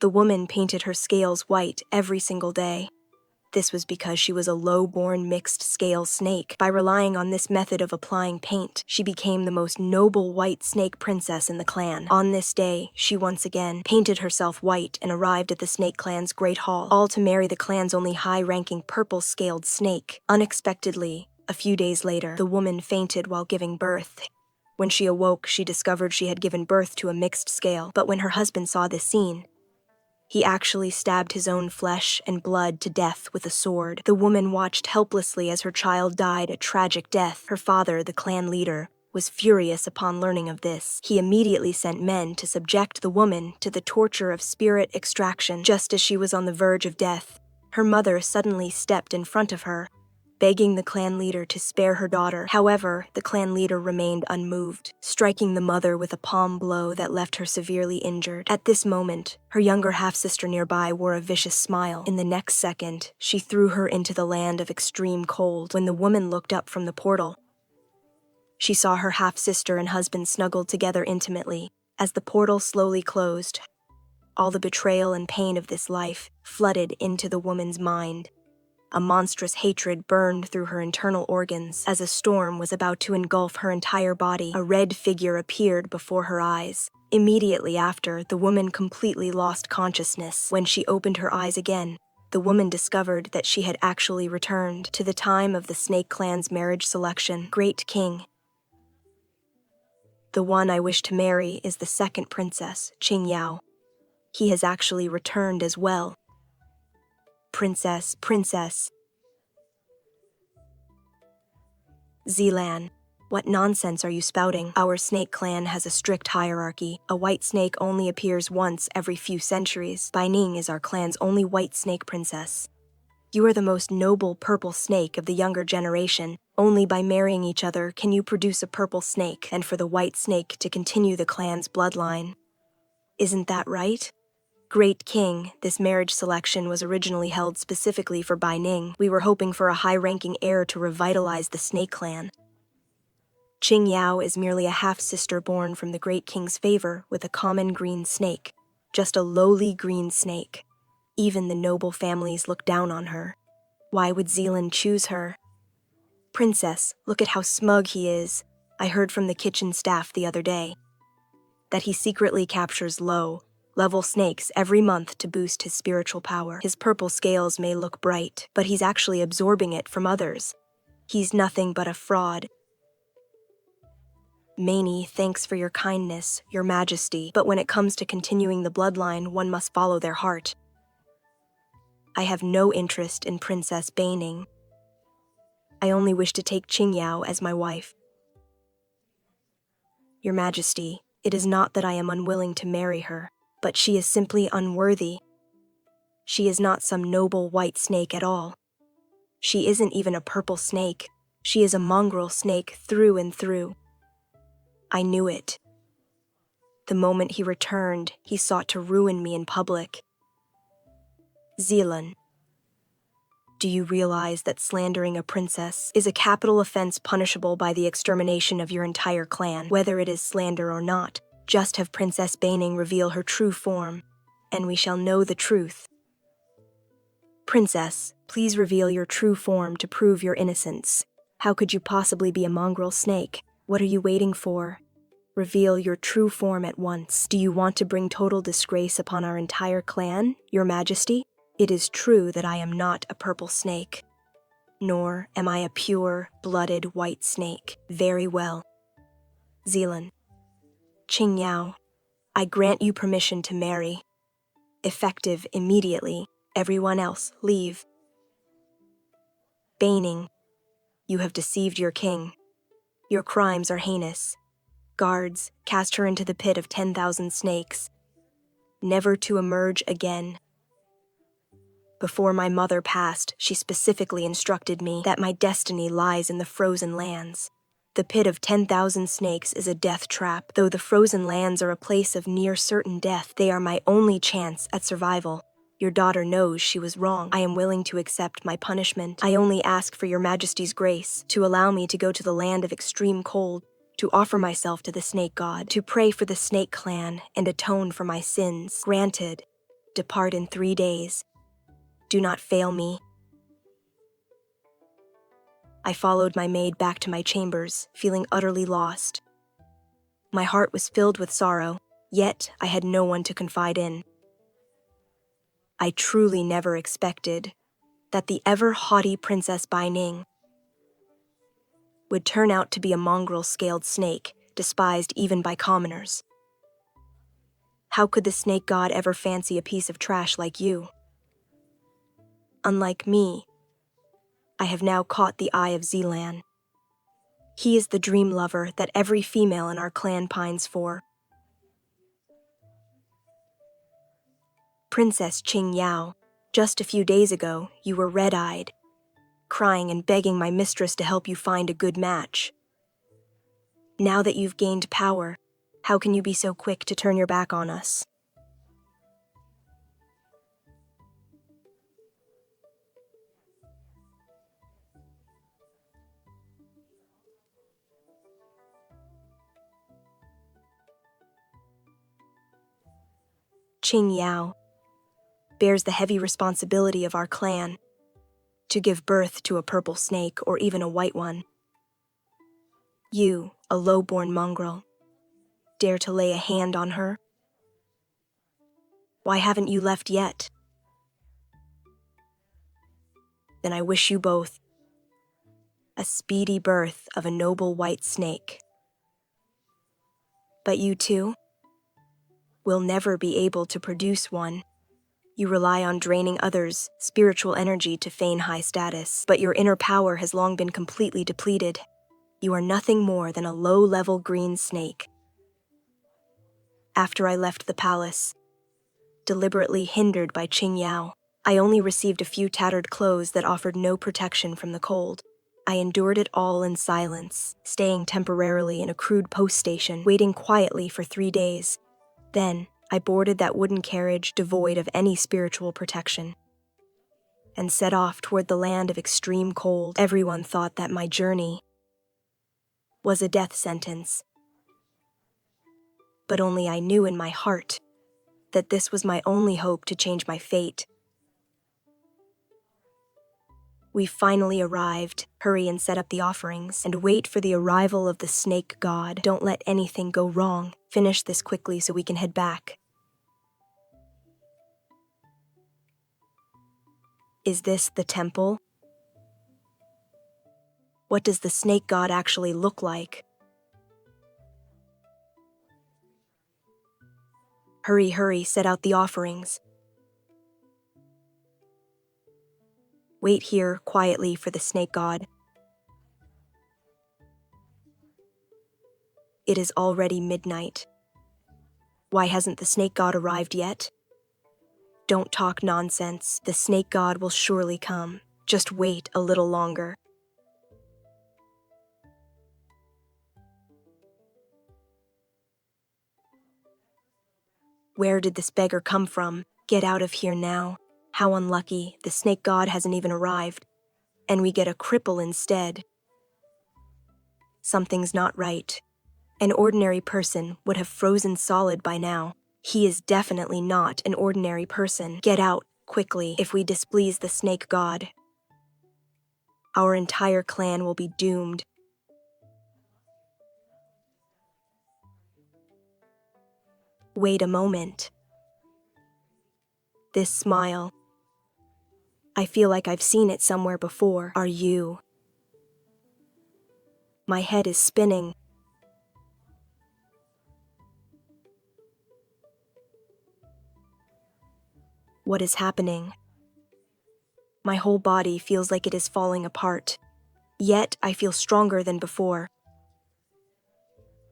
The woman painted her scales white every single day. This was because she was a low-born mixed-scale snake. By relying on this method of applying paint, she became the most noble white snake princess in the clan. On this day, she once again painted herself white and arrived at the snake clan's great hall, all to marry the clan's only high-ranking purple-scaled snake. Unexpectedly, a few days later, the woman fainted while giving birth. When she awoke, she discovered she had given birth to a mixed scale, but when her husband saw this scene, he actually stabbed his own flesh and blood to death with a sword. The woman watched helplessly as her child died a tragic death. Her father, the clan leader, was furious upon learning of this. He immediately sent men to subject the woman to the torture of spirit extraction. Just as she was on the verge of death, her mother suddenly stepped in front of her, begging the clan leader to spare her daughter. However, the clan leader remained unmoved, striking the mother with a palm blow that left her severely injured. At this moment, her younger half-sister nearby wore a vicious smile. In the next second, she threw her into the land of extreme cold. When the woman looked up from the portal, she saw her half-sister and husband snuggled together intimately. As the portal slowly closed, all the betrayal and pain of this life flooded into the woman's mind. A monstrous hatred burned through her internal organs. As a storm was about to engulf her entire body, a red figure appeared before her eyes. Immediately after, the woman completely lost consciousness. When she opened her eyes again, the woman discovered that she had actually returned to the time of the Snake Clan's marriage selection. Great King. The one I wish to marry is the second princess, Qingyao. He has actually returned as well. Princess. Zealan, what nonsense are you spouting? Our snake clan has a strict hierarchy. A white snake only appears once every few centuries. Baining is our clan's only white snake princess. You are the most noble purple snake of the younger generation. Only by marrying each other can you produce a purple snake, and for the white snake to continue the clan's bloodline. Isn't that right? Great King, this marriage selection was originally held specifically for Baining. We were hoping for a high-ranking heir to revitalize the Snake Clan. Qingyao is merely a half-sister born from the Great King's favor with a common green snake. Just a lowly green snake. Even the noble families look down on her. Why would Zealand choose her? Princess, look at how smug he is. I heard from the kitchen staff the other day that he secretly captures low-level snakes every month to boost his spiritual power. His purple scales may look bright, but he's actually absorbing it from others. He's nothing but a fraud. Many, thanks for your kindness, your majesty, but when it comes to continuing the bloodline, one must follow their heart. I have no interest in Princess Baining. I only wish to take Qingyao as my wife. Your Majesty, it is not that I am unwilling to marry her, but she is simply unworthy. She is not some noble white snake at all. She isn't even a purple snake. She is a mongrel snake through and through. I knew it. The moment he returned, he sought to ruin me in public. Zealand, do you realize that slandering a princess is a capital offense punishable by the extermination of your entire clan? Whether it is slander or not, just have Princess Baining reveal her true form, and we shall know the truth. Princess, please reveal your true form to prove your innocence. How could you possibly be a mongrel snake? What are you waiting for? Reveal your true form at once. Do you want to bring total disgrace upon our entire clan, Your Majesty? It is true that I am not a purple snake, nor am I a pure-blooded white snake. Very well. Zealand. Qingyao, I grant you permission to marry. Effective immediately. Everyone else, leave. Baining, you have deceived your king. Your crimes are heinous. Guards, cast her into the pit of 10,000 snakes, never to emerge again. Before my mother passed, she specifically instructed me that my destiny lies in the frozen lands. The pit of 10,000 snakes is a death trap. Though the frozen lands are a place of near certain death, they are my only chance at survival. Your daughter knows she was wrong. I am willing to accept my punishment. I only ask for your Majesty's grace to allow me to go to the land of extreme cold, to offer myself to the snake god, to pray for the snake clan and atone for my sins. Granted. depart in 3 days. Do not fail me." I followed my maid back to my chambers, feeling utterly lost. My heart was filled with sorrow, yet I had no one to confide in. I truly never expected that the ever-haughty Princess Baining would turn out to be a mongrel-scaled snake, despised even by commoners. How could the snake god ever fancy a piece of trash like you? Unlike me, I have now caught the eye of Zealan. He is the dream lover that every female in our clan pines for. Princess Qing Yao, just a few days ago, you were red-eyed, crying and begging my mistress to help you find a good match. Now that you've gained power, how can you be so quick to turn your back on us? Qing Yao bears the heavy responsibility of our clan to give birth to a purple snake or even a white one. You, a low-born mongrel, dare to lay a hand on her? Why haven't you left yet? Then I wish you both a speedy birth of a noble white snake. But you too will never be able to produce one. You rely on draining others' spiritual energy to feign high status, but your inner power has long been completely depleted. You are nothing more than a low-level green snake. After I left the palace, deliberately hindered by Qing Yao, I only received a few tattered clothes that offered no protection from the cold. I endured it all in silence, staying temporarily in a crude post station, waiting quietly for 3 days. Then, I boarded that wooden carriage devoid of any spiritual protection and set off toward the land of extreme cold. Everyone thought that my journey was a death sentence, but only I knew in my heart that this was my only hope to change my fate. We finally arrived. Hurry and set up the offerings, and wait for the arrival of the snake god. Don't let anything go wrong. Finish this quickly so we can head back. Is this the temple? What does the snake god actually look like? Hurry, hurry, set out the offerings. Wait here quietly for the snake god. It is already midnight. Why hasn't the snake god arrived yet? Don't talk nonsense. The snake god will surely come. Just wait a little longer. Where did this beggar come from? Get out of here now. How unlucky, the snake god hasn't even arrived. And we get a cripple instead. Something's not right. An ordinary person would have frozen solid by now. He is definitely not an ordinary person. Get out, quickly, if we displease the snake god. Our entire clan will be doomed. Wait a moment. This smile. I feel like I've seen it somewhere before. Are you? My head is spinning. What is happening? My whole body feels like it is falling apart. Yet I feel stronger than before.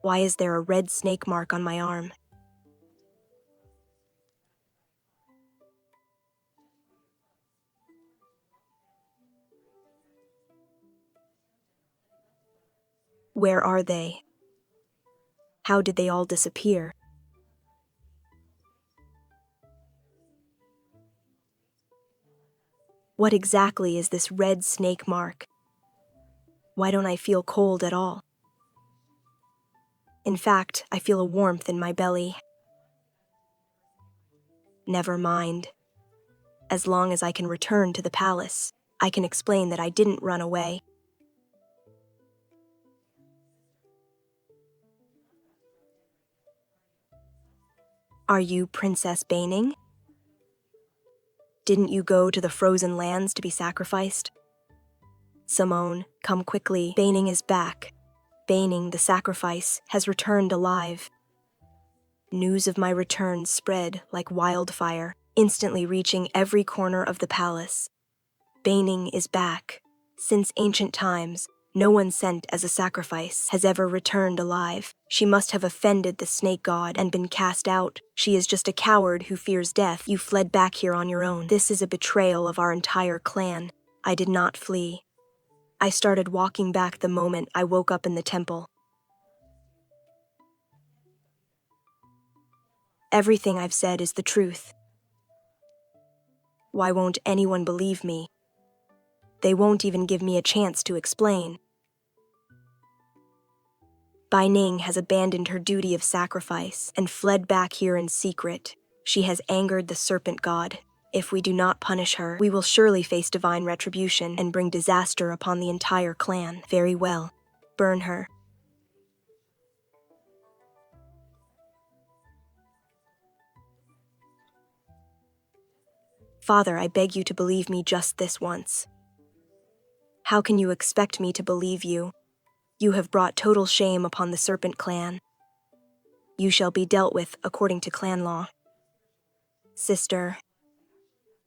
Why is there a red snake mark on my arm? Where are they? How did they all disappear? What exactly is this red snake mark? Why don't I feel cold at all? In fact, I feel a warmth in my belly. Never mind. As long as I can return to the palace, I can explain that I didn't run away. Are you Princess Baining? Didn't you go to the frozen lands to be sacrificed? Simone, come quickly. Baining is back. Baining, the sacrifice, has returned alive. News of my return spread like wildfire, instantly reaching every corner of the palace. Baining is back. Since ancient times, no one sent as a sacrifice has ever returned alive. She must have offended the snake god and been cast out. She is just a coward who fears death. You fled back here on your own. This is a betrayal of our entire clan. I did not flee. I started walking back the moment I woke up in the temple. Everything I've said is the truth. Why won't anyone believe me? They won't even give me a chance to explain. Baining has abandoned her duty of sacrifice and fled back here in secret. She has angered the serpent god. If we do not punish her, we will surely face divine retribution and bring disaster upon the entire clan. Very well. Burn her. Father, I beg you to believe me just this once. How can you expect me to believe you? You have brought total shame upon the serpent clan. You shall be dealt with according to clan law. Sister,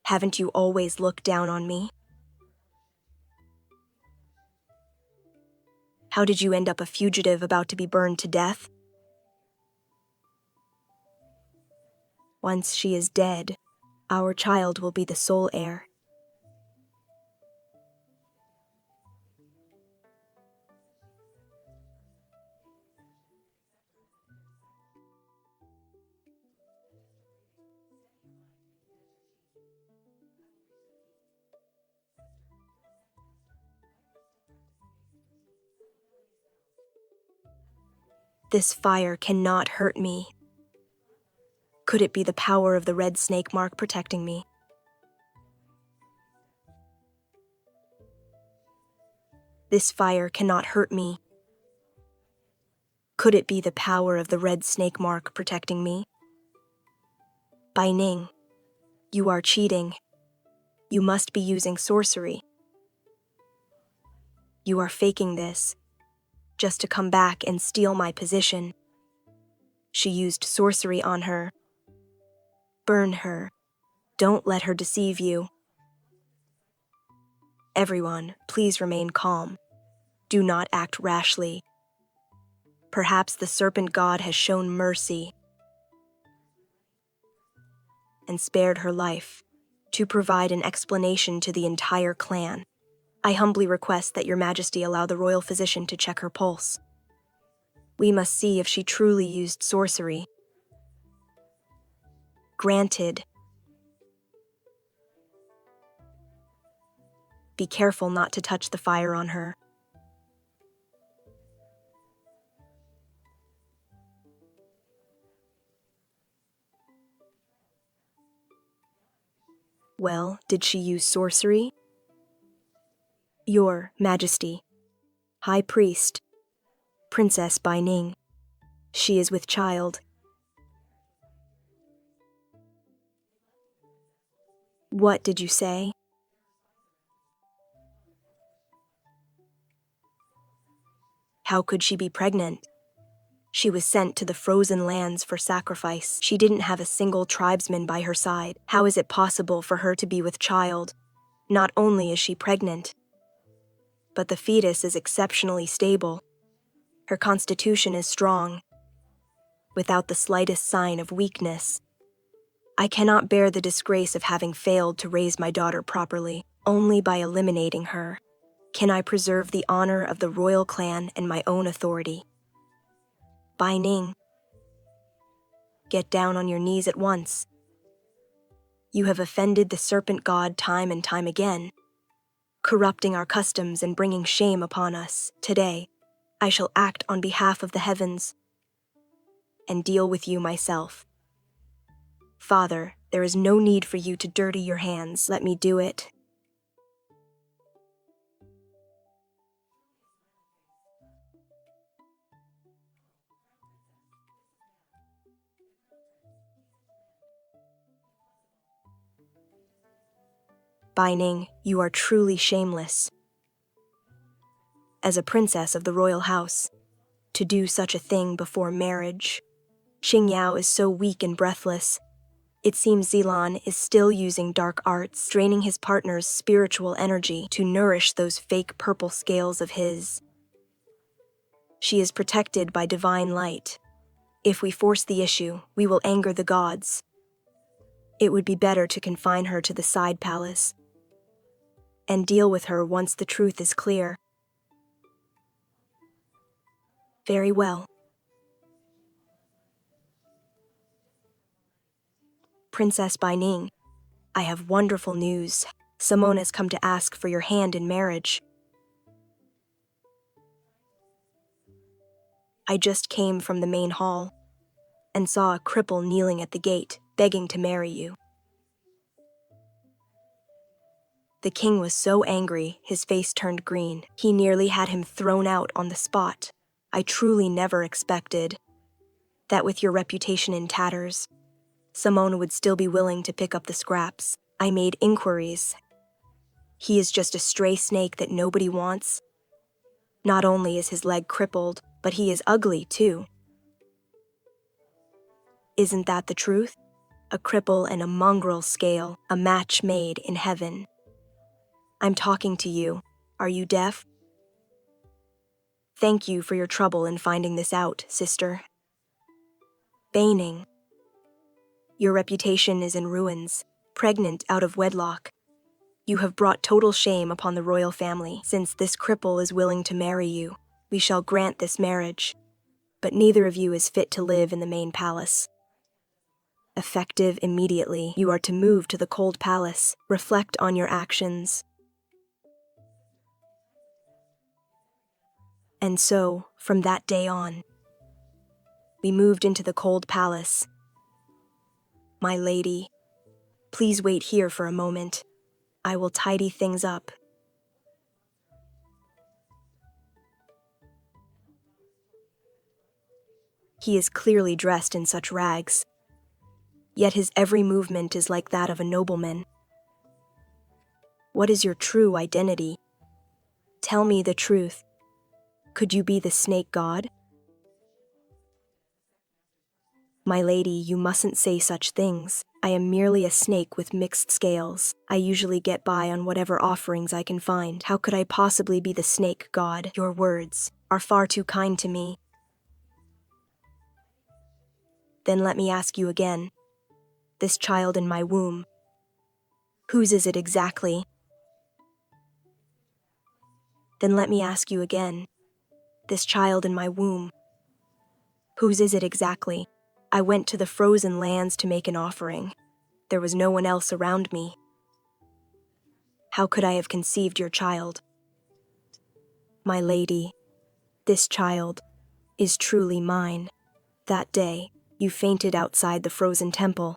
haven't you always looked down on me? How did you end up a fugitive about to be burned to death? Once she is dead, our child will be the sole heir. This fire cannot hurt me. Could it be the power of the red snake mark protecting me? This fire cannot hurt me. Could it be the power of the red snake mark protecting me? Baining, you are cheating. You must be using sorcery. You are faking this, just to come back and steal my position. She used sorcery on her. Burn her. Don't let her deceive you. Everyone, please remain calm. Do not act rashly. Perhaps the serpent god has shown mercy and spared her life to provide an explanation to the entire clan. I humbly request that your majesty allow the royal physician to check her pulse. We must see if she truly used sorcery. Granted. Be careful not to touch the fire on her. Well, did she use sorcery? Your Majesty, High Priest, Princess Baining. She is with child. What did you say? How could she be pregnant? She was sent to the frozen lands for sacrifice. She didn't have a single tribesman by her side. How is it possible for her to be with child? Not only is she pregnant, but the fetus is exceptionally stable. Her constitution is strong, without the slightest sign of weakness. I cannot bear the disgrace of having failed to raise my daughter properly. Only by eliminating her can I preserve the honor of the royal clan and my own authority. Baining, get down on your knees at once. You have offended the serpent god time and time again, corrupting our customs and bringing shame upon us. Today, I shall act on behalf of the heavens and deal with you myself. Father, There is no need for you to dirty your hands. Let me do it. Baining, you are truly shameless. As a princess of the royal house, to do such a thing before marriage. Xingyao is so weak and breathless. It seems Zilan is still using dark arts, draining his partner's spiritual energy to nourish those fake purple scales of his. She is protected by divine light. If we force the issue, we will anger the gods. It would be better to confine her to the side palace and deal with her once the truth is clear. Very well. Princess Baining, I have wonderful news. Simone has come to ask for your hand in marriage. I just came from the main hall and saw a cripple kneeling at the gate, begging to marry you. The king was so angry, his face turned green. He nearly had him thrown out on the spot. I truly never expected that with your reputation in tatters, Simone would still be willing to pick up the scraps. I made inquiries. He is just a stray snake that nobody wants. Not only is his leg crippled, but he is ugly too. Isn't that the truth? A cripple and a mongrel scale, a match made in heaven. I'm talking to you. Are you deaf? Thank you for your trouble in finding this out, sister. Baining. Your reputation is in ruins, pregnant out of wedlock. You have brought total shame upon the royal family. Since this cripple is willing to marry you, we shall grant this marriage. But neither of you is fit to live in the main palace. Effective immediately, you are to move to the cold palace. Reflect on your actions. And so, from that day on, we moved into the cold palace. My lady, please wait here for a moment. I will tidy things up. He is clearly dressed in such rags, yet his every movement is like that of a nobleman. What is your true identity? Tell me the truth. Could you be the snake god? My lady, you mustn't say such things. I am merely a snake with mixed scales. I usually get by on whatever offerings I can find. How could I possibly be the snake god? Your words are far too kind to me. Then let me ask you again. This child in my womb, whose is it exactly? Then let me ask you again. This child in my womb, whose is it exactly? I went to the frozen lands to make an offering. There was no one else around me. How could I have conceived your child? My lady, this child is truly mine. That day, you fainted outside the frozen temple.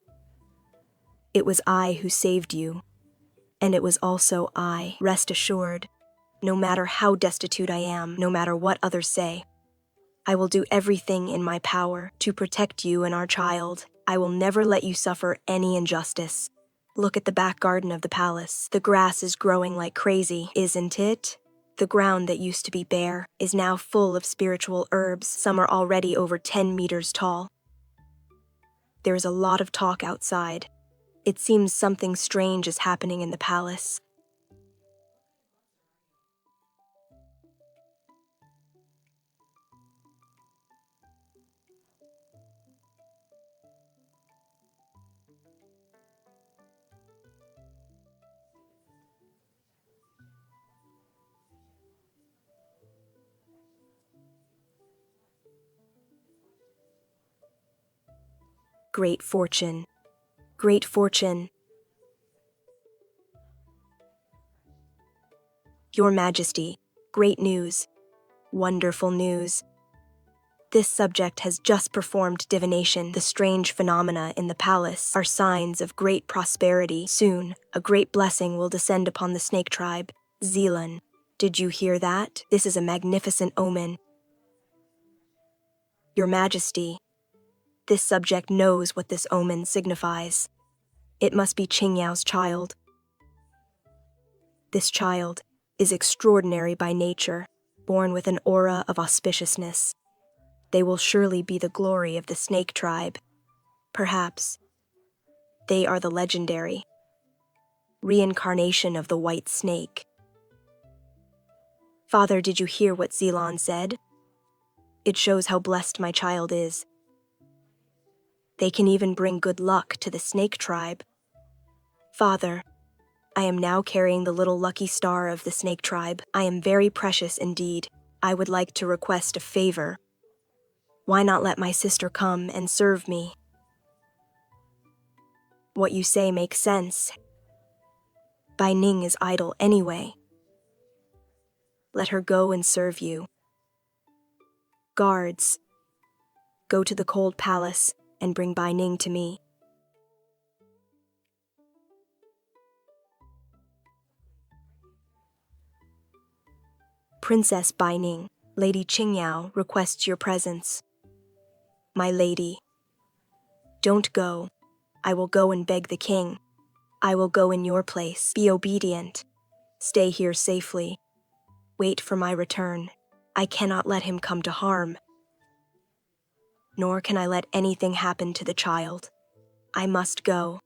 It was I who saved you, and it was also I. Rest assured, no matter how destitute I am, no matter what others say, I will do everything in my power to protect you and our child. I will never let you suffer any injustice. Look at the back garden of the palace. The grass is growing like crazy, isn't it? The ground that used to be bare is now full of spiritual herbs. Some are already over 10 meters tall. There is a lot of talk outside. It seems something strange is happening in the palace. Great fortune. Great fortune. Your Majesty, great news. Wonderful news. This subject has just performed divination. The strange phenomena in the palace are signs of great prosperity. Soon, a great blessing will descend upon the snake tribe. Zealand, did you hear that? This is a magnificent omen. Your Majesty, this subject knows what this omen signifies. It must be Qingyao's child. This child is extraordinary by nature, born with an aura of auspiciousness. They will surely be the glory of the snake tribe. Perhaps they are the legendary reincarnation of the white snake. Father, did you hear what Zealand said? It shows how blessed my child is. They can even bring good luck to the snake tribe. Father, I am now carrying the little lucky star of the snake tribe. I am very precious indeed. I would like to request a favor. Why not let my sister come and serve me? What you say makes sense. Baining is idle anyway. Let her go and serve you. Guards, go to the cold palace and bring Baining to me. Princess Baining, Lady Qingyao requests your presence. My lady, don't go. I will go and beg the king. I will go in your place. Be obedient. Stay here safely. Wait for my return. I cannot let him come to harm. Nor can I let anything happen to the child. I must go.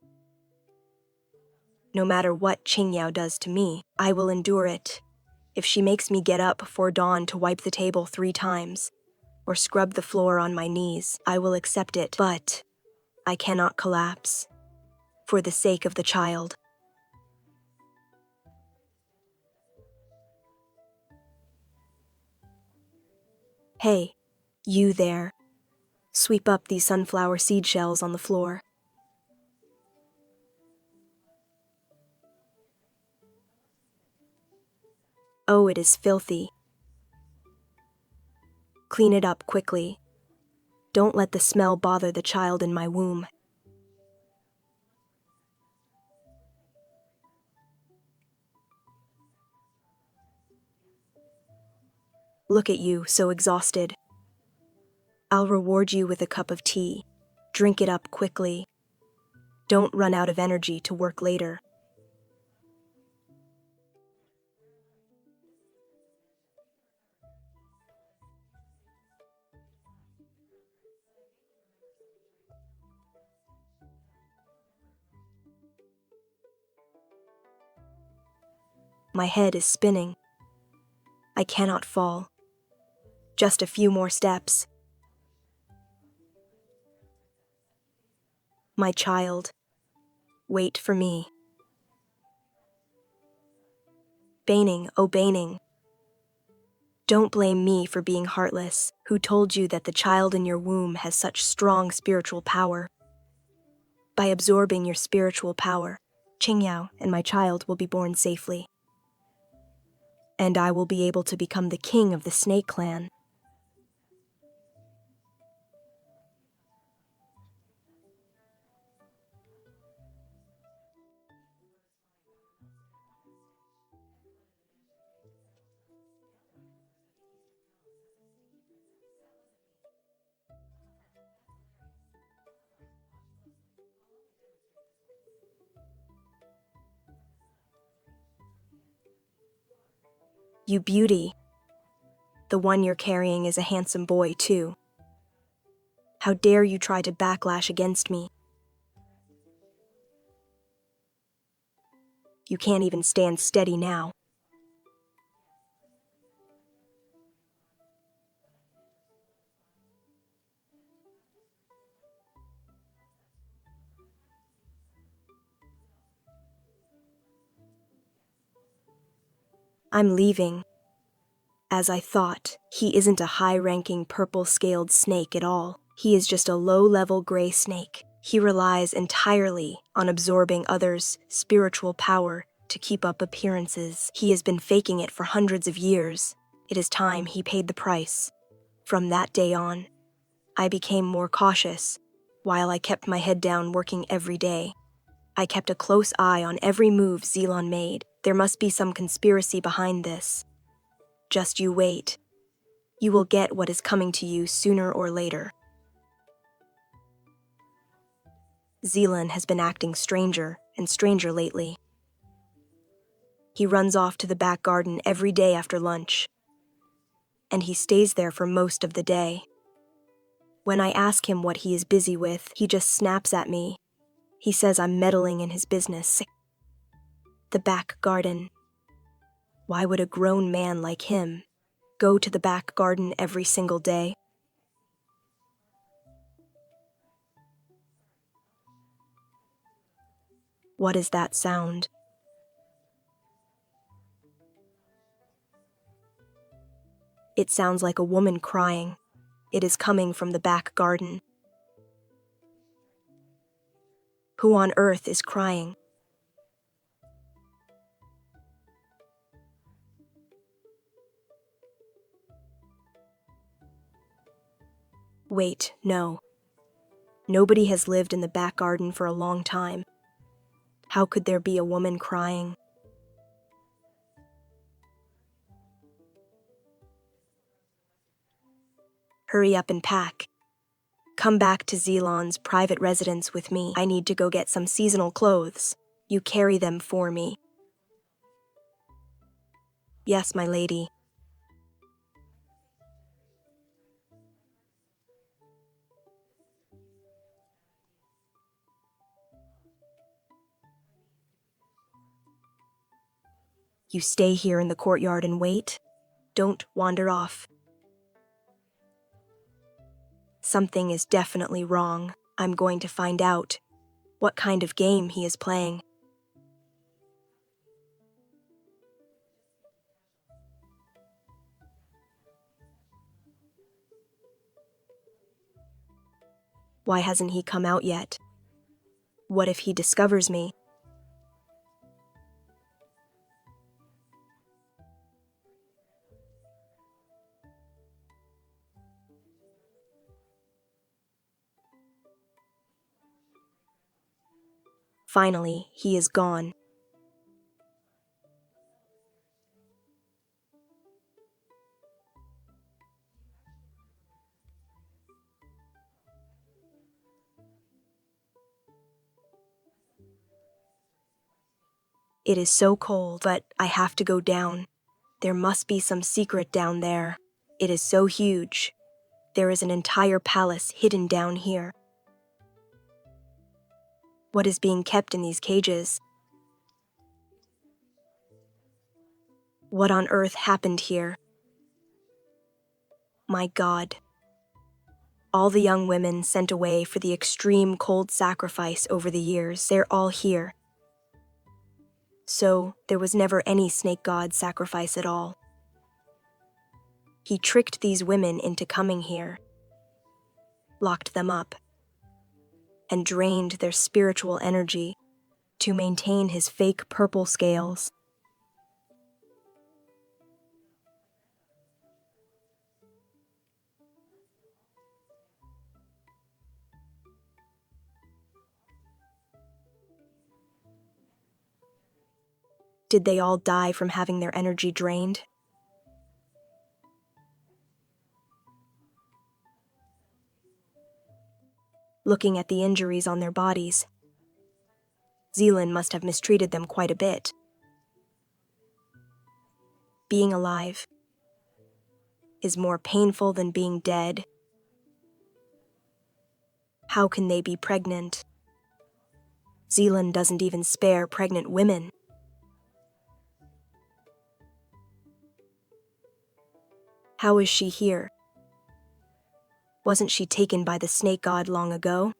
No matter what Qingyao does to me, I will endure it. If she makes me get up before dawn to wipe the table 3 times, or scrub the floor on my knees, I will accept it. But I cannot collapse. For the sake of the child. Hey, you there. Sweep up these sunflower seed shells on the floor. Oh, it is filthy. Clean it up quickly. Don't let the smell bother the child in my womb. Look at you, so exhausted. I'll reward you with a cup of tea. Drink it up quickly. Don't run out of energy to work later. My head is spinning. I cannot fall. Just a few more steps. My child, wait for me. Baining, oh Baining. Don't blame me for being heartless. Who told you that the child in your womb has such strong spiritual power? By absorbing your spiritual power, Qingyao and my child will be born safely. And I will be able to become the king of the snake clan. You beauty. The one you're carrying is a handsome boy, too. How dare you try to backlash against me? You can't even stand steady now. I'm leaving. As I thought, he isn't a high-ranking purple-scaled snake at all. He is just a low-level gray snake. He relies entirely on absorbing others' spiritual power to keep up appearances. He has been faking it for hundreds of years. It is time he paid the price. From that day on, I became more cautious, while I kept my head down working every day. I kept a close eye on every move Zealand made. There must be some conspiracy behind this. Just you wait. You will get what is coming to you sooner or later. Zealand has been acting stranger and stranger lately. He runs off to the back garden every day after lunch, and he stays there for most of the day. When I ask him what he is busy with, he just snaps at me. He says I'm meddling in his business. The back garden. Why would a grown man like him go to the back garden every single day? What is that sound? It sounds like a woman crying. It is coming from the back garden. Who on earth is crying? Wait, no. Nobody has lived in the back garden for a long time. How could there be a woman crying? Hurry up and pack. Come back to Zealand's private residence with me. I need to go get some seasonal clothes. You carry them for me. Yes, my lady. You stay here in the courtyard and wait. Don't wander off. Something is definitely wrong. I'm going to find out what kind of game he is playing. Why hasn't he come out yet? What if he discovers me? Finally, he is gone. It is so cold, but I have to go down. There must be some secret down there. It is so huge. There is an entire palace hidden down here. What is being kept in these cages? What on earth happened here? My God. All the young women sent away for the extreme cold sacrifice over the years, they're all here. So, there was never any snake god sacrifice at all. He tricked these women into coming here, locked them up, and drained their spiritual energy to maintain his fake purple scales. Did they all die from having their energy drained? Looking at the injuries on their bodies, Zealand must have mistreated them quite a bit. Being alive is more painful than being dead. How can they be pregnant? Zealand doesn't even spare pregnant women. How is she here? Wasn't she taken by the snake god long ago?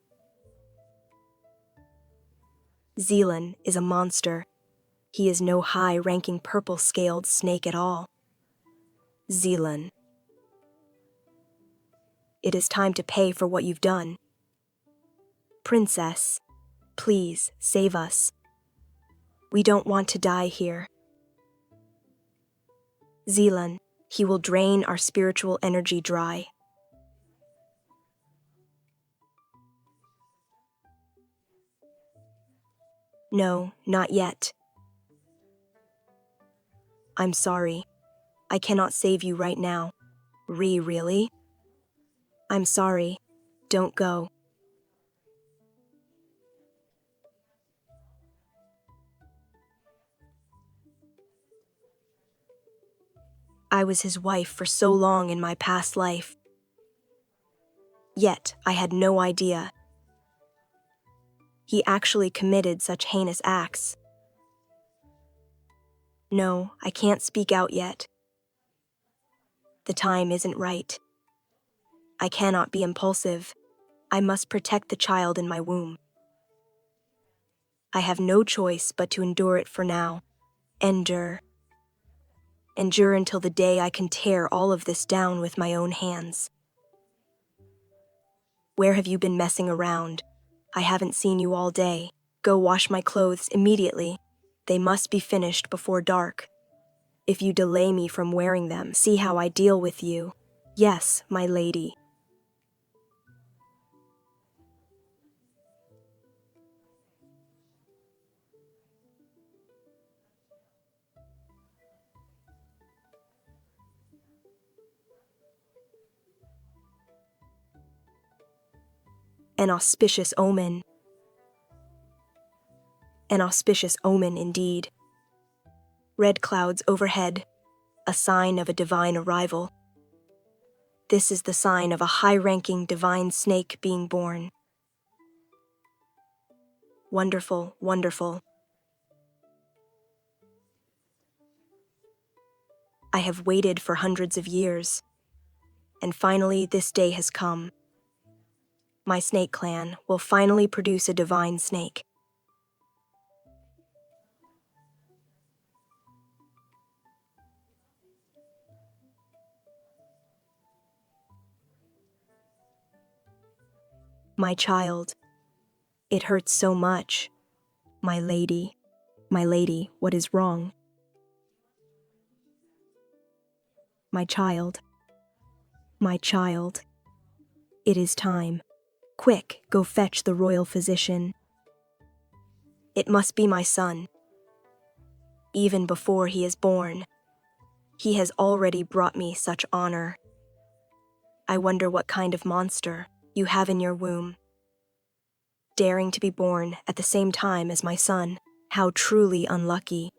Zealand is a monster. He is no high-ranking purple-scaled snake at all. Zealand. It is time to pay for what you've done. Princess, please save us. We don't want to die here. Zealand, he will drain our spiritual energy dry. No, not yet. I'm sorry. I cannot save you right now. Really? I'm sorry. Don't go. I was his wife for so long in my past life. Yet, I had no idea. He actually committed such heinous acts. No, I can't speak out yet. The time isn't right. I cannot be impulsive. I must protect the child in my womb. I have no choice but to endure it for now. Endure. Endure until the day I can tear all of this down with my own hands. Where have you been messing around? I haven't seen you all day. Go wash my clothes immediately. They must be finished before dark. If you delay me from wearing them, see how I deal with you. Yes, my lady. An auspicious omen. An auspicious omen indeed. Red clouds overhead, a sign of a divine arrival. This is the sign of a high-ranking divine snake being born. Wonderful, wonderful. I have waited for hundreds of years, and finally this day has come. My snake clan will finally produce a divine snake. My child, it hurts so much. My lady, what is wrong? My child, it is time. Quick, go fetch the royal physician. It must be my son. Even before he is born, he has already brought me such honor. I wonder what kind of monster you have in your womb, daring to be born at the same time as my son. How truly unlucky.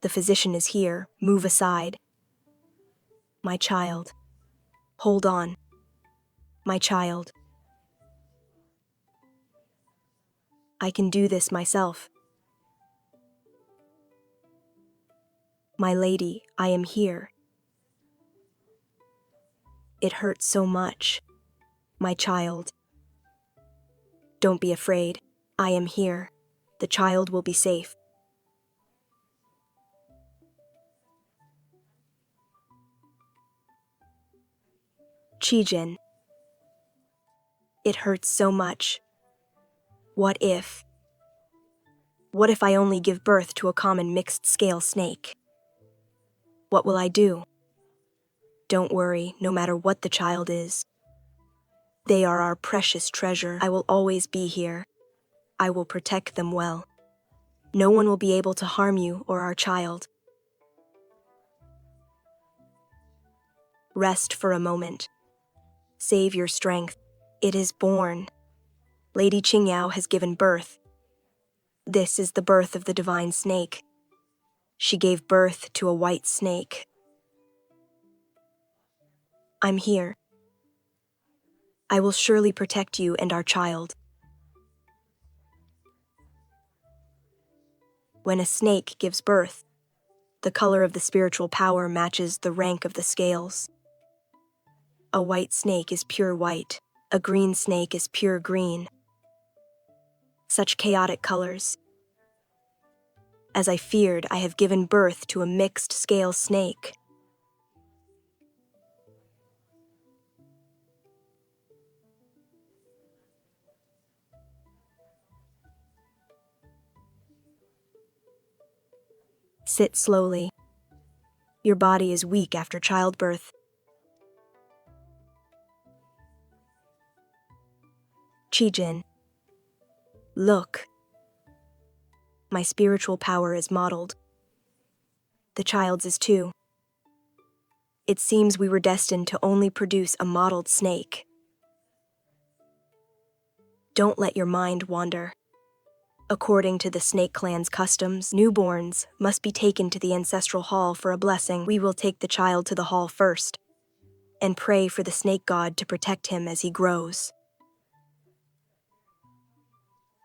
The physician is here. Move aside. My child. Hold on. My child. I can do this myself. My lady, I am here. It hurts so much. My child. Don't be afraid. I am here. The child will be safe. Chijin. It hurts so much. What if? What if I only give birth to a common mixed-scale snake? What will I do? Don't worry, no matter what the child is. They are our precious treasure. I will always be here. I will protect them well. No one will be able to harm you or our child. Rest for a moment. Save your strength. It is born. Lady Qingyao has given birth. This is the birth of the divine snake. She gave birth to a white snake. I'm here. I will surely protect you and our child. When a snake gives birth, the color of the spiritual power matches the rank of the scales. A white snake is pure white. A green snake is pure green. Such chaotic colors. As I feared, I have given birth to a mixed-scale snake. Sit slowly. Your body is weak after childbirth. Chijin. Look, My spiritual power is modeled. The child's is too. It seems we were destined to only produce a modeled snake. Don't let your mind wander. According to the snake clan's customs, newborns must be taken to the ancestral hall for a blessing. We will take the child to the hall first and pray for the snake god to protect him as he grows.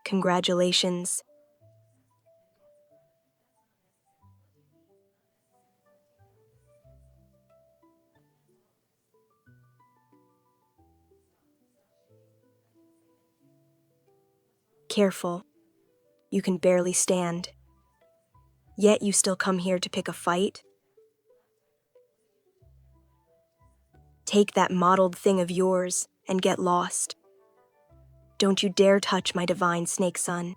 Congratulations. Careful. You can barely stand. Yet you still come here to pick a fight? Take that mottled thing of yours and get lost. Don't you dare touch my divine snake son.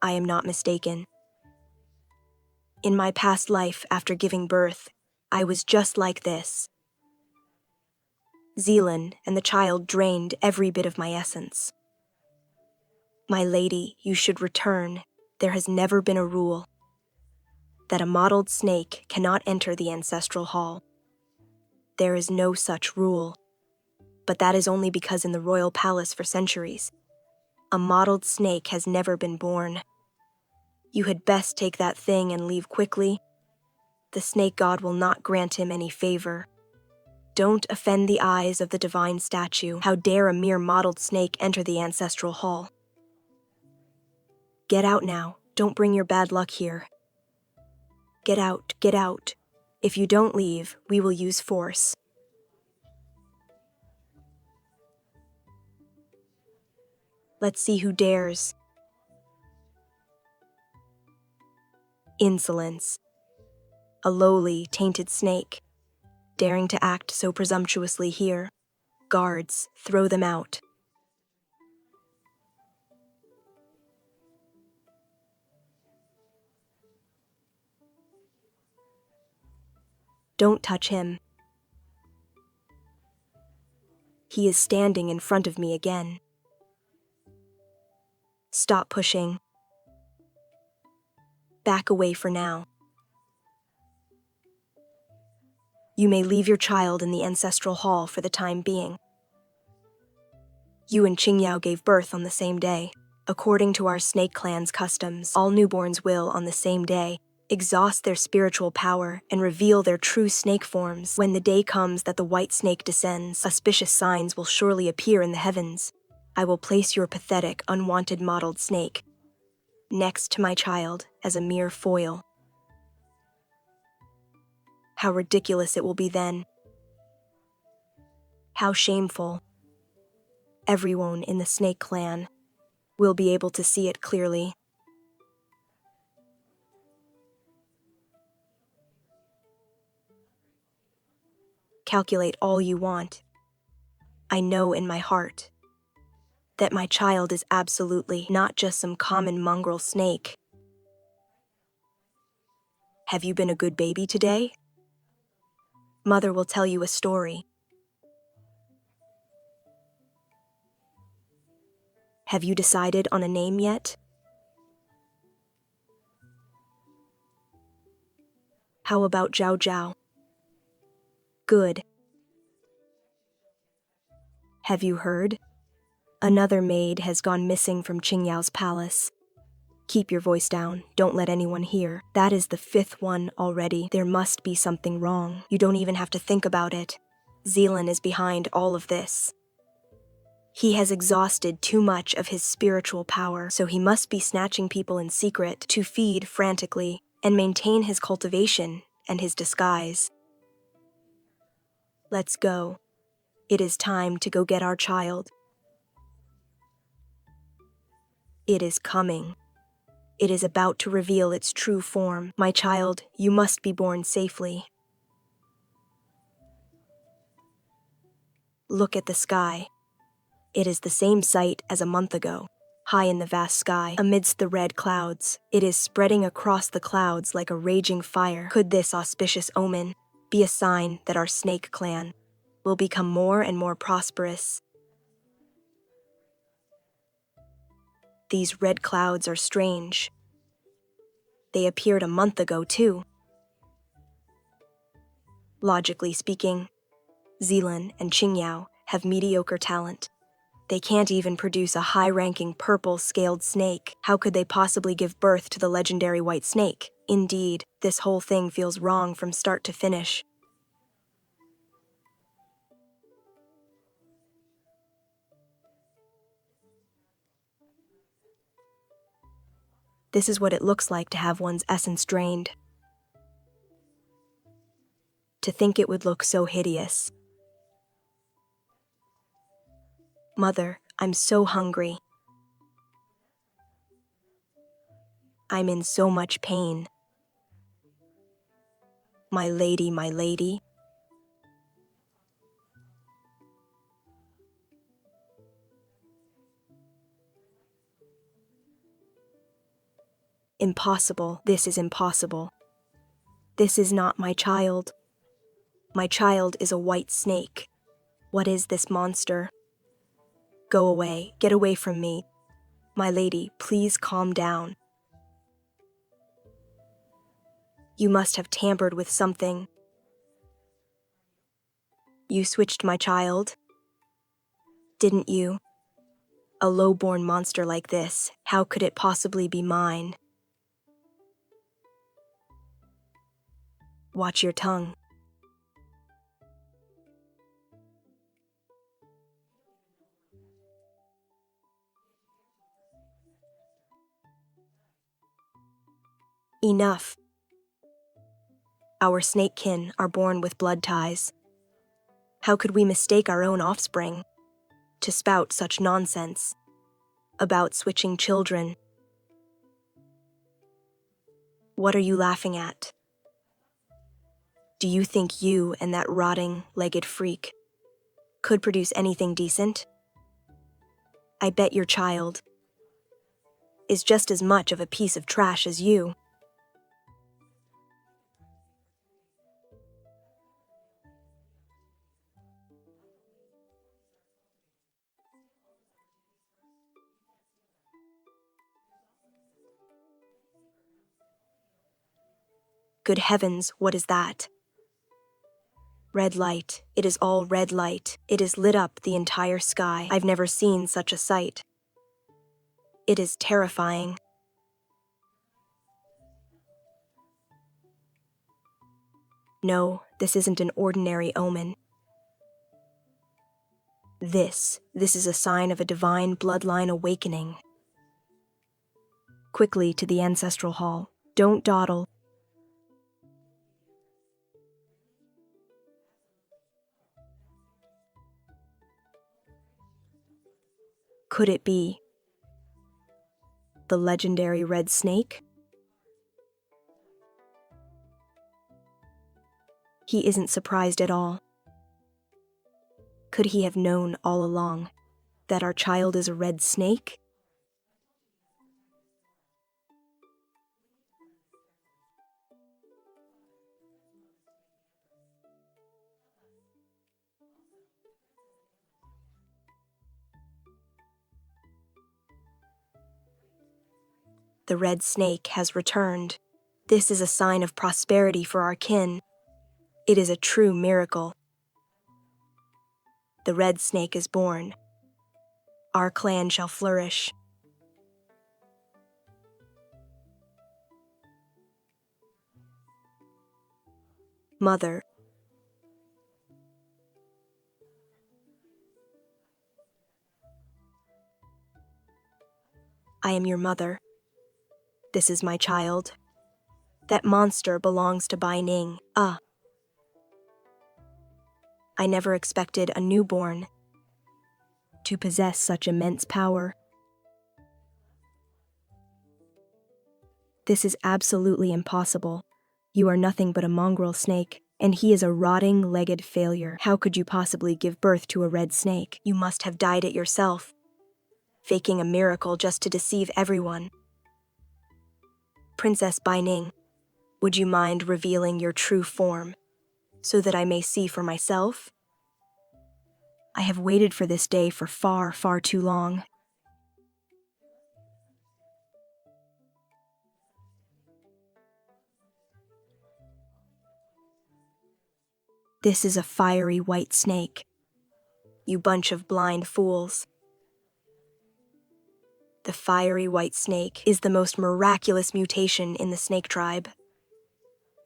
I am not mistaken. In my past life after giving birth, I was just like this. Zealand and the child drained every bit of my essence. My lady, you should return. There has never been a rule that a mottled snake cannot enter the ancestral hall. There is no such rule, but that is only because in the royal palace for centuries, a mottled snake has never been born. You had best take that thing and leave quickly. The snake god will not grant him any favor. Don't offend the eyes of the divine statue. How dare a mere mottled snake enter the ancestral hall? Get out now. Don't bring your bad luck here. Get out, get out. If you don't leave, we will use force. Let's see who dares. Insolence. A lowly, tainted snake, daring to act so presumptuously here. Guards, throw them out. Don't touch him. He is standing in front of me again. Stop pushing. Back away for now. You may leave your child in the ancestral hall for the time being. You and Qingyao gave birth on the same day. According to our snake clan's customs, all newborns will, on the same day, exhaust their spiritual power and reveal their true snake forms. When the day comes that the white snake descends, auspicious signs will surely appear in the heavens. I will place your pathetic, unwanted mottled snake next to my child as a mere foil. How ridiculous it will be then. How shameful. Everyone in the snake clan will be able to see it clearly. Calculate all you want. I know in my heart that my child is absolutely not just some common mongrel snake. Have you been a good baby today? Mother will tell you a story. Have you decided on a name yet? How about Zhao Zhao? Good. Have you heard? Another maid has gone missing from Qingyao's palace. Keep your voice down. Don't let anyone hear. That is the 5th one already. There must be something wrong. You don't even have to think about it. Zealand is behind all of this. He has exhausted too much of his spiritual power, so he must be snatching people in secret to feed frantically and maintain his cultivation and his disguise. Let's go. It is time to go get our child. It is coming. It is about to reveal its true form. My child, you must be born safely. Look at the sky. It is the same sight as a month ago. High in the vast sky, amidst the red clouds, it is spreading across the clouds like a raging fire. Could this auspicious omen be a sign that our snake clan will become more and more prosperous? These red clouds are strange. They appeared a month ago, too. Logically speaking, Zealand and Qingyao have mediocre talent. They can't even produce a high-ranking purple-scaled snake. How could they possibly give birth to the legendary white snake? Indeed, this whole thing feels wrong from start to finish. This is what it looks like to have one's essence drained. To think it would look so hideous. Mother, I'm so hungry. I'm in so much pain. My lady, my lady. Impossible, this is impossible. This is not my child. My child is a white snake. What is this monster? Go away, get away from me. My lady, please calm down. You must have tampered with something. You switched my child? Didn't you? A low-born monster like this, how could it possibly be mine? Watch your tongue. Enough. Our snake kin are born with blood ties. How could we mistake our own offspring to spout such nonsense about switching children? What are you laughing at? Do you think you and that rotting, legged freak could produce anything decent? I bet your child is just as much of a piece of trash as you. Good heavens, what is that? Red light. It is all red light. It has lit up the entire sky. I've never seen such a sight. It is terrifying. No, this isn't an ordinary omen. This is a sign of a divine bloodline awakening. Quickly to the ancestral hall. Don't dawdle. Could it be the legendary red snake? He isn't surprised at all. Could he have known all along that our child is a red snake? The red snake has returned. This is a sign of prosperity for our kin. It is a true miracle. The red snake is born. Our clan shall flourish. Mother. I am your mother. This is my child. That monster belongs to Baining. I never expected a newborn to possess such immense power. This is absolutely impossible. You are nothing but a mongrel snake, and he is a rotting, legged failure. How could you possibly give birth to a red snake? You must have dyed it yourself, faking a miracle just to deceive everyone. Princess Baining, would you mind revealing your true form, so that I may see for myself? I have waited for this day for far, far too long. This is a fiery white snake. You bunch of blind fools. The fiery white snake is the most miraculous mutation in the snake tribe.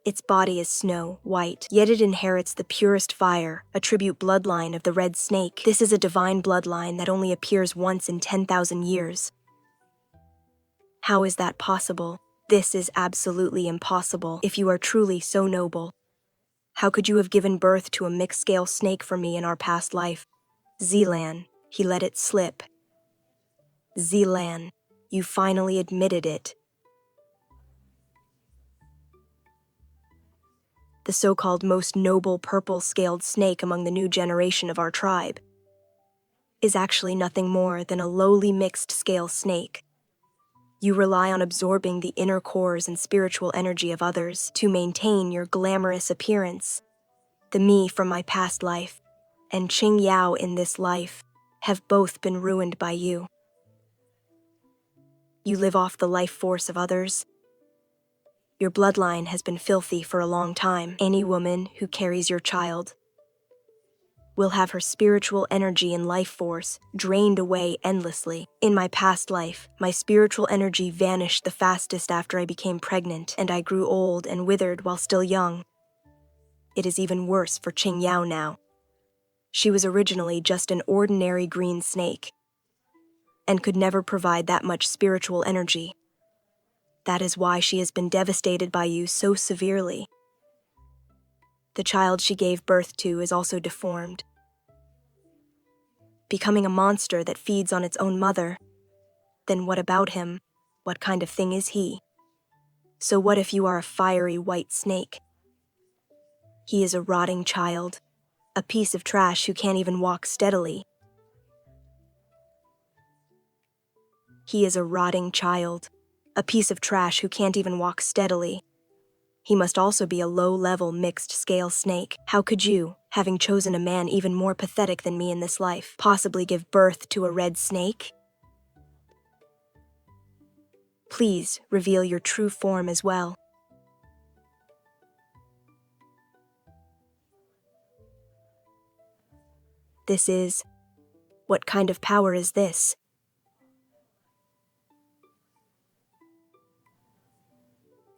Its body is snow white, yet it inherits the purest fire, a tribute bloodline of the red snake. This is a divine bloodline that only appears once in 10,000 years. How is that possible? This is absolutely impossible if you are truly so noble. How could you have given birth to a mixed-scale snake for me in our past life? Zelan, he let it slip. Zelan, you finally admitted it. The so-called most noble purple-scaled snake among the new generation of our tribe is actually nothing more than a lowly mixed-scale snake. You rely on absorbing the inner cores and spiritual energy of others to maintain your glamorous appearance. The me from my past life and Qing Yao in this life have both been ruined by you. You live off the life force of others. Your bloodline has been filthy for a long time. Any woman who carries your child will have her spiritual energy and life force drained away endlessly. In my past life, my spiritual energy vanished the fastest after I became pregnant, and I grew old and withered while still young. It is even worse for Qing Yao now. She was originally just an ordinary green snake, and could never provide that much spiritual energy. That is why she has been devastated by you so severely. The child she gave birth to is also deformed, becoming a monster that feeds on its own mother. Then what about him? What kind of thing is he? So what if you are a fiery white snake? He is a rotting child, a piece of trash who can't even walk steadily. He is a rotting child, a piece of trash who can't even walk steadily. He must also be a low-level mixed-scale snake. How could you, having chosen a man even more pathetic than me in this life, possibly give birth to a red snake? Please reveal your true form as well. What kind of power is this?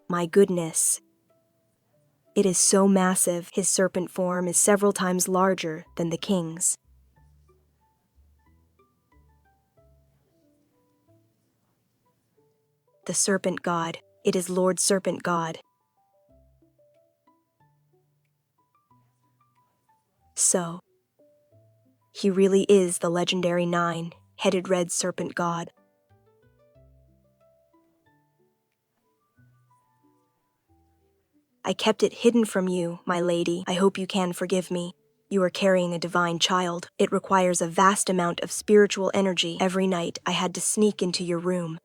My goodness. It is so massive. His serpent form is several times larger than the king's. The serpent god. It is Lord Serpent God. So, he really is the legendary 9-headed red serpent god. I kept it hidden from you, my lady. I hope you can forgive me. You are carrying a divine child. It requires a vast amount of spiritual energy. Every night I had to sneak into your room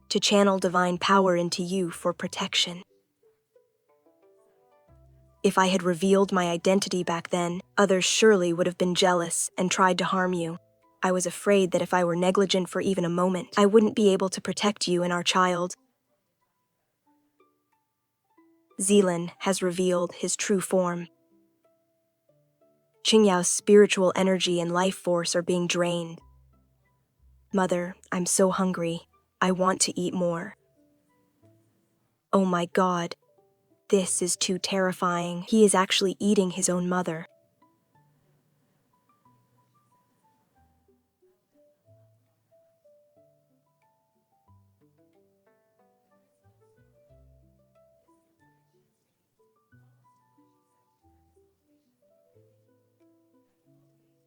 to channel divine power into you for protection. If I had revealed my identity back then, others surely would have been jealous and tried to harm you. I was afraid that if I were negligent for even a moment, I wouldn't be able to protect you and our child. Zelan has revealed his true form. Qingyao's spiritual energy and life force are being drained. Mother, I'm so hungry. I want to eat more. Oh my God. This is too terrifying. He is actually eating his own mother.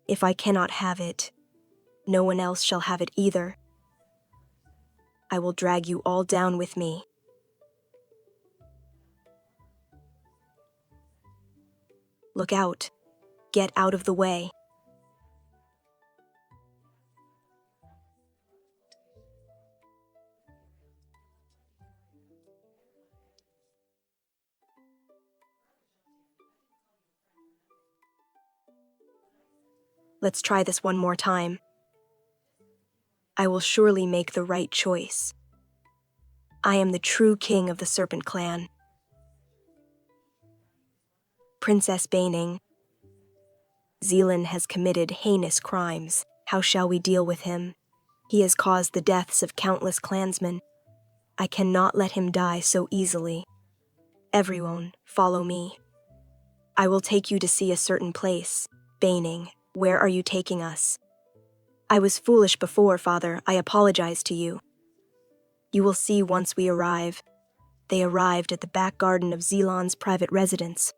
If I cannot have it, no one else shall have it either. I will drag you all down with me. Look out. Get out of the way. Let's try this one more time. I will surely make the right choice. I am the true king of the Serpent Clan. Princess Baining. Zealand has committed heinous crimes. How shall we deal with him? He has caused the deaths of countless clansmen. I cannot let him die so easily. Everyone, follow me. I will take you to see a certain place. Baining, where are you taking us? I was foolish before, Father. I apologize to you. You will see once we arrive. They arrived at the back garden of Zealand's private residence.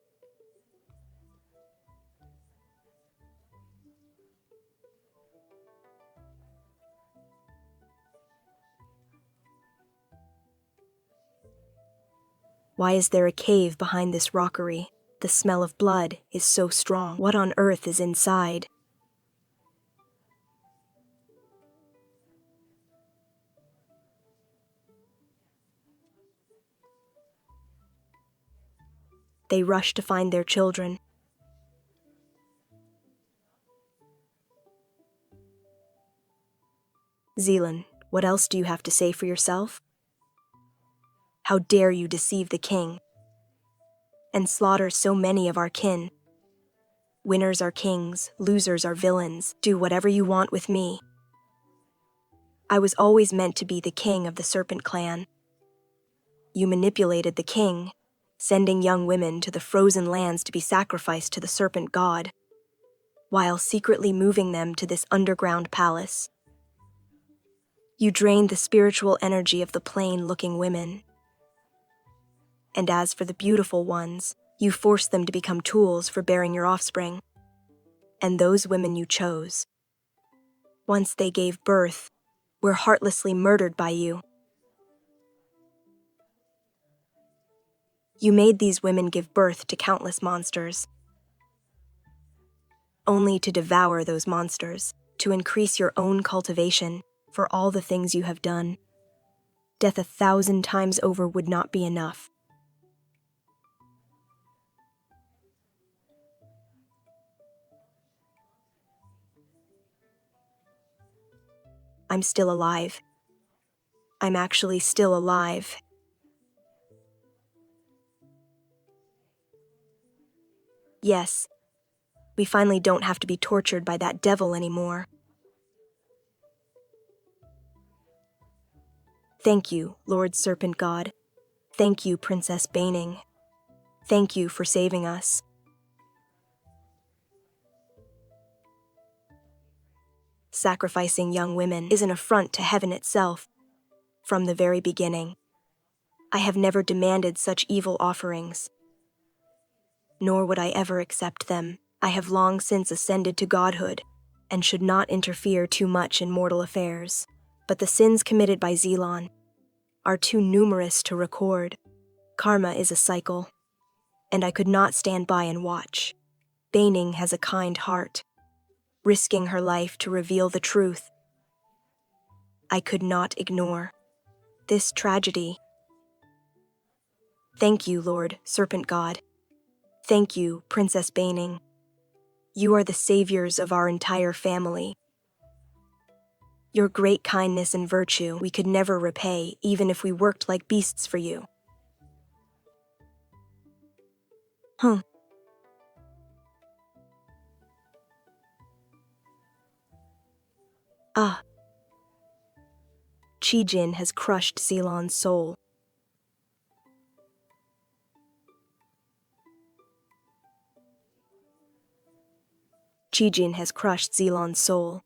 Why is there a cave behind this rockery? The smell of blood is so strong. What on earth is inside? They rush to find their children. Zealand, what else do you have to say for yourself? How dare you deceive the king and slaughter so many of our kin? Winners are kings, losers are villains. Do whatever you want with me. I was always meant to be the king of the serpent clan. You manipulated the king, sending young women to the frozen lands to be sacrificed to the serpent god, while secretly moving them to this underground palace. You drained the spiritual energy of the plain-looking women. And as for the beautiful ones, you forced them to become tools for bearing your offspring. And those women you chose, once they gave birth, were heartlessly murdered by you. You made these women give birth to countless monsters, only to devour those monsters, to increase your own cultivation for all the things you have done. Death 1,000 times over would not be enough. I'm still alive. I'm actually still alive. Yes, we finally don't have to be tortured by that devil anymore. Thank you, Lord Serpent God. Thank you, Princess Baining. Thank you for saving us. Sacrificing young women is an affront to heaven itself. From the very beginning, I have never demanded such evil offerings, nor would I ever accept them. I have long since ascended to godhood, and should not interfere too much in mortal affairs. But the sins committed by Zealand are too numerous to record. Karma is a cycle, and I could not stand by and watch. Baining has a kind heart, risking her life to reveal the truth. I could not ignore this tragedy. Thank you, Lord Serpent God. Thank you, Princess Baining. You are the saviors of our entire family. Your great kindness and virtue we could never repay, even if we worked like beasts for you. Ah. Chijin has crushed Zealand's soul. Chijin has crushed Zealand's soul.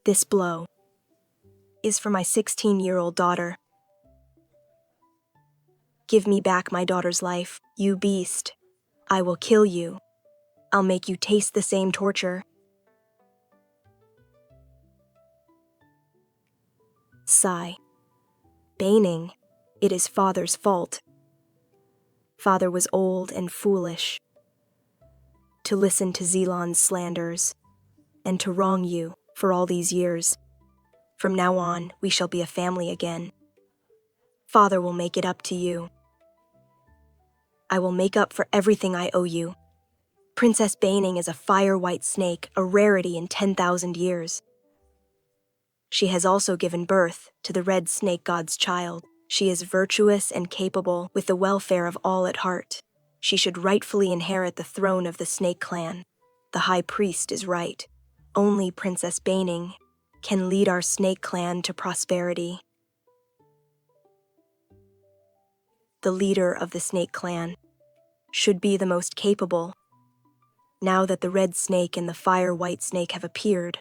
This blow is for my 16-year-old daughter. Give me back my daughter's life, you beast. I will kill you. I'll make you taste the same torture. Sigh. Baining, it is Father's fault. Father was old and foolish to listen to Zealand's slanders and to wrong you for all these years. From now on, we shall be a family again. Father will make it up to you. I will make up for everything I owe you. Princess Baining is a fire-white snake, a rarity in 10,000 years. She has also given birth to the red snake god's child. She is virtuous and capable, with the welfare of all at heart. She should rightfully inherit the throne of the snake clan. The high priest is right. Only Princess Baining can lead our snake clan to prosperity. The leader of the snake clan should be the most capable, now that the red snake and the fire white snake have appeared.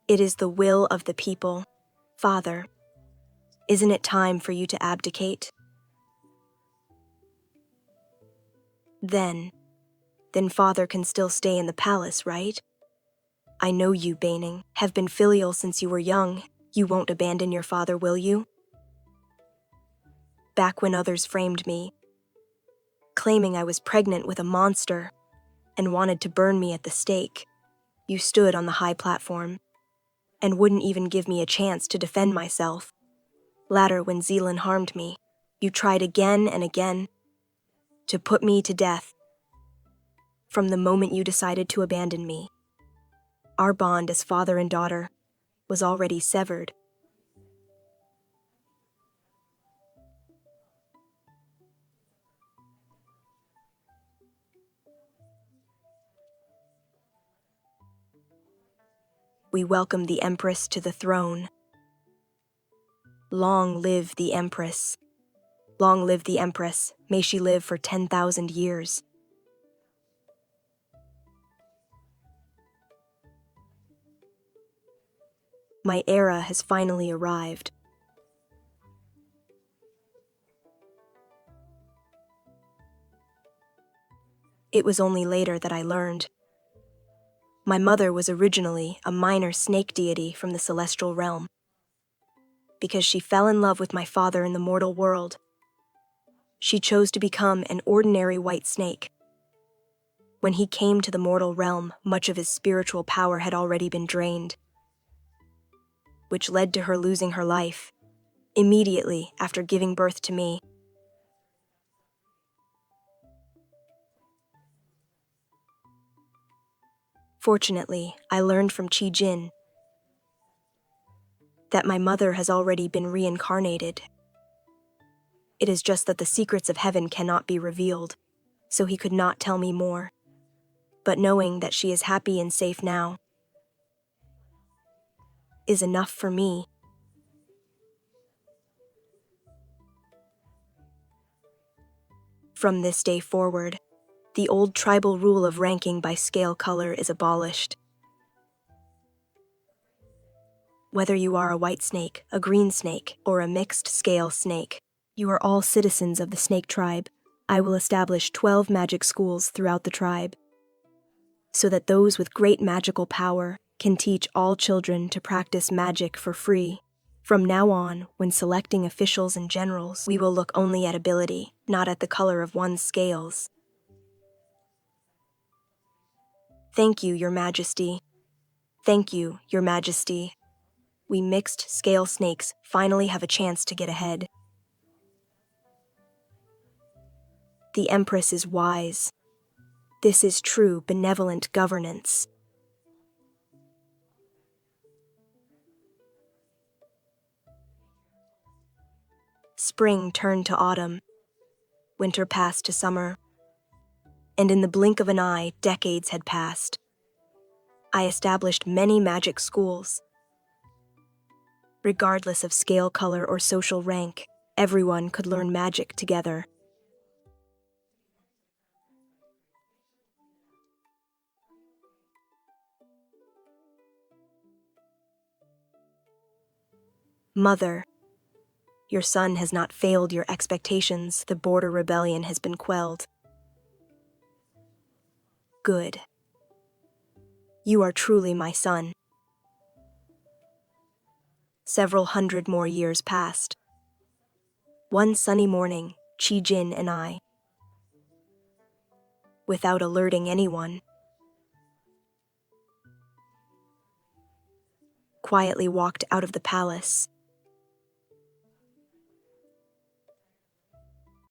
It is the will of the people. Father, isn't it time for you to abdicate? Then father can still stay in the palace, right? I know you, Baining, have been filial since you were young. You won't abandon your father, will you? Back when others framed me, claiming I was pregnant with a monster and wanted to burn me at the stake, you stood on the high platform and wouldn't even give me a chance to defend myself. Later, when Zealand harmed me, you tried again and again to put me to death. From the moment you decided to abandon me, our bond as father and daughter was already severed. We welcome the Empress to the throne. Long live the Empress. Long live the Empress. May she live for 10,000 years. My era has finally arrived. It was only later that I learned. My mother was originally a minor snake deity from the celestial realm. Because she fell in love with my father in the mortal world, she chose to become an ordinary white snake. When he came to the mortal realm, much of his spiritual power had already been drained, which led to her losing her life immediately after giving birth to me. Fortunately, I learned from Chi Jin that my mother has already been reincarnated. It is just that the secrets of heaven cannot be revealed, so he could not tell me more. But knowing that she is happy and safe now is enough for me. From this day forward, the old tribal rule of ranking by scale color is abolished. Whether you are a white snake, a green snake, or a mixed scale snake, you are all citizens of the snake tribe. I will establish 12 magic schools throughout the tribe, so that those with great magical power can teach all children to practice magic for free. From now on, when selecting officials and generals, we will look only at ability, not at the color of one's scales. Thank you, Your Majesty. Thank you, Your Majesty. We mixed scale snakes finally have a chance to get ahead. The Empress is wise. This is true, benevolent governance. Spring turned to autumn. Winter passed to summer. And in the blink of an eye, decades had passed. I established many magic schools. Regardless of scale color or social rank, everyone could learn magic together. Mother, your son has not failed your expectations. The border rebellion has been quelled. Good. You are truly my son. Several hundred more years passed. One sunny morning, Chi Jin and I, without alerting anyone, quietly walked out of the palace.